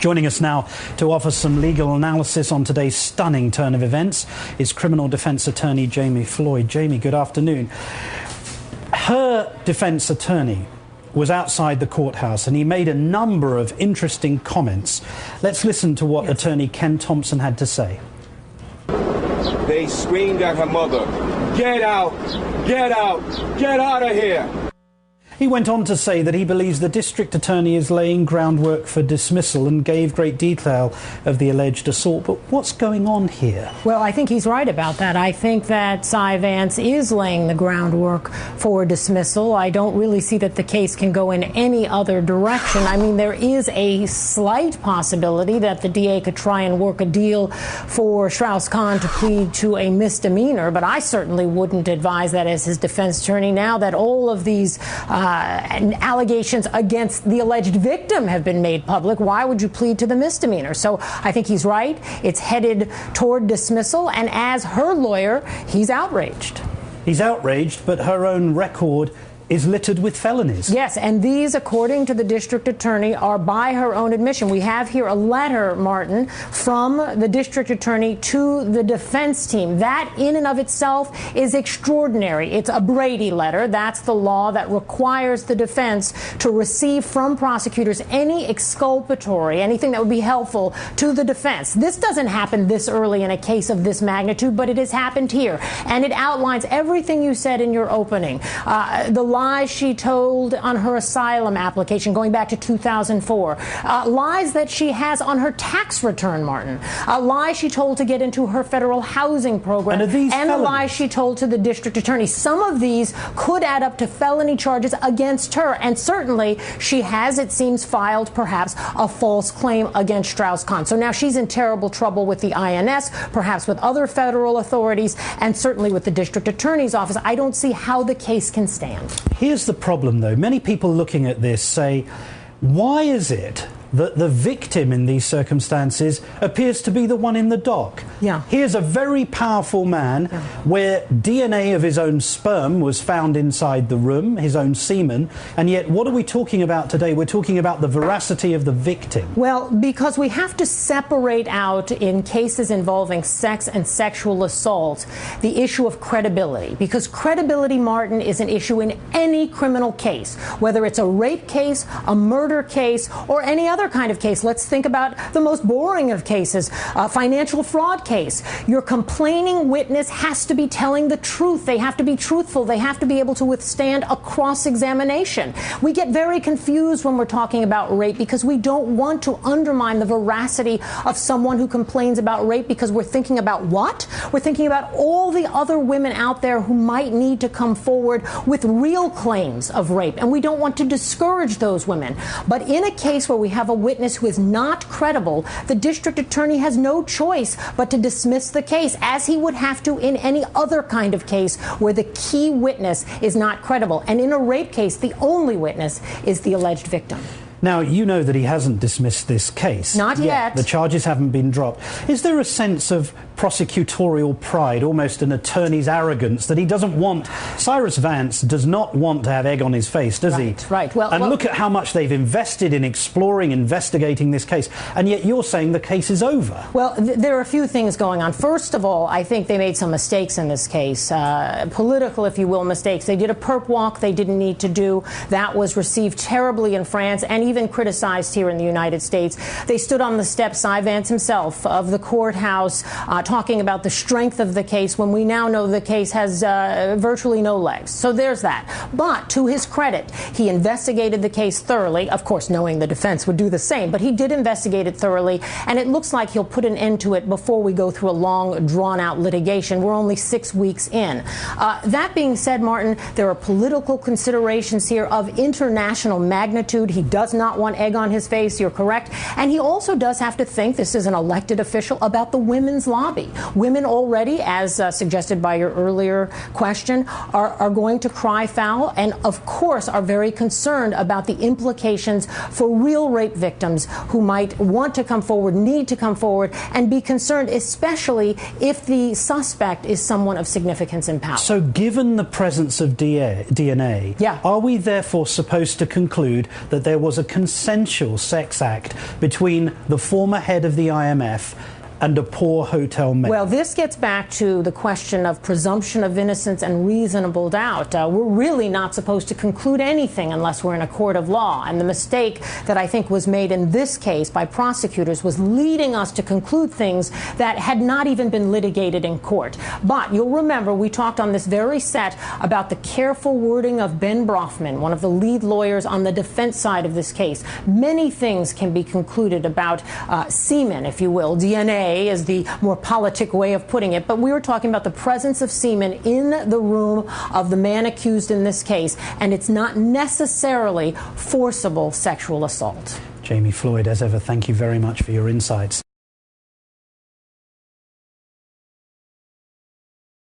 Joining us now to offer some legal analysis on today's stunning turn of events is criminal defence attorney Jami Floyd. Jami, good afternoon. Her defence attorney was outside the courthouse and he made a number of interesting comments. Let's listen to what attorney Ken Thompson had to say. They screamed at her mother, "Get out, get out, get out of here." He went on to say that he believes the district attorney is laying groundwork for dismissal and gave great detail of the alleged assault. But what's going on here? Well, I think he's right about that. I think that Cy Vance is laying the groundwork for dismissal. I don't really see that the case can go in any other direction. I mean, there is a slight possibility that the DA could try and work a deal for Strauss-Kahn to plead to a misdemeanor, but I certainly wouldn't advise that as his defense attorney now that all of these allegations against the alleged victim have been made public. Why would you plead to the misdemeanor? So I think he's right. It's headed toward dismissal. And as her lawyer, he's outraged. He's outraged, but her own record is littered with felonies. Yes, and these, according to the district attorney, are by her own admission. We have here a letter, Martin, from the district attorney to the defense team. That in and of itself is extraordinary. It's a Brady letter. That's the law that requires the defense to receive from prosecutors any exculpatory, anything that would be helpful to the defense. This doesn't happen this early in a case of this magnitude, but it has happened here. And it outlines everything you said in your opening. The lies she told on her asylum application going back to 2004, lies that she has on her tax return, Martin, lies she told to get into her federal housing program, and the lies she told to the district attorney. Some of these could add up to felony charges against her, and certainly she has, it seems, filed perhaps a false claim against Strauss-Kahn. So now she's in terrible trouble with the INS, perhaps with other federal authorities, and certainly with the district attorney's office. I don't see how the case can stand. Here's the problem, though. Many people looking at this say, why is it that the victim in these circumstances appears to be the one in the dock? Yeah. Here's a very powerful man where DNA of his own sperm was found inside the room, his own semen, and yet what are we talking about today? We're talking about the veracity of the victim. Well, because we have to separate out in cases involving sex and sexual assault the issue of credibility, because credibility, Martin, is an issue in any criminal case, whether it's a rape case, a murder case, or any other kind of case. Let's think about the most boring of cases, a financial fraud case. Your complaining witness has to be telling the truth. They have to be truthful. They have to be able to withstand a cross-examination. We get very confused when we're talking about rape because we don't want to undermine the veracity of someone who complains about rape because we're thinking about what? We're thinking about all the other women out there who might need to come forward with real claims of rape, and we don't want to discourage those women. But in a case where we have a witness who is not credible, the district attorney has no choice but to dismiss the case, as he would have to in any other kind of case where the key witness is not credible. And in a rape case, the only witness is the alleged victim. Now, you know that he hasn't dismissed this case. Not yet. The charges haven't been dropped. Is there a sense of prosecutorial pride, almost an attorney's arrogance, that he doesn't want... Cyrus Vance does not want to have egg on his face, does he? Right. Well, look at how much they've invested in exploring, investigating this case, and yet you're saying the case is over. Well, there are a few things going on. First of all, I think they made some mistakes in this case, political, if you will, mistakes. They did a perp walk they didn't need to do. That was received terribly in France and even criticized here in the United States. They stood on the steps, Cy Vance himself, of the courthouse, talking about the strength of the case when we now know the case has virtually no legs. So there's that. But to his credit, he investigated the case thoroughly, of course knowing the defense would do the same, but he did investigate it thoroughly, and it looks like he'll put an end to it before we go through a long, drawn-out litigation. We're only 6 weeks in. That being said, Martin, there are political considerations here of international magnitude. He does not want egg on his face, you're correct. And he also does have to think, this is an elected official, about the women's lobby. Women already, as suggested by your earlier question, are going to cry foul and, of course, are very concerned about the implications for real rape victims who might want to come forward, need to come forward, and be concerned, especially if the suspect is someone of significance in power. So given the presence of DNA, are we therefore supposed to conclude that there was a consensual sex act between the former head of the IMF and a poor hotel maid? Well, this gets back to the question of presumption of innocence and reasonable doubt. We're really not supposed to conclude anything unless we're in a court of law. And the mistake that I think was made in this case by prosecutors was leading us to conclude things that had not even been litigated in court. But you'll remember we talked on this very set about the careful wording of Ben Brofman, one of the lead lawyers on the defense side of this case. Many things can be concluded about semen, if you will, DNA is the more politic way of putting it, but we were talking about the presence of semen in the room of the man accused in this case, and it's not necessarily forcible sexual assault. Jami Floyd, as ever, thank you very much for your insights.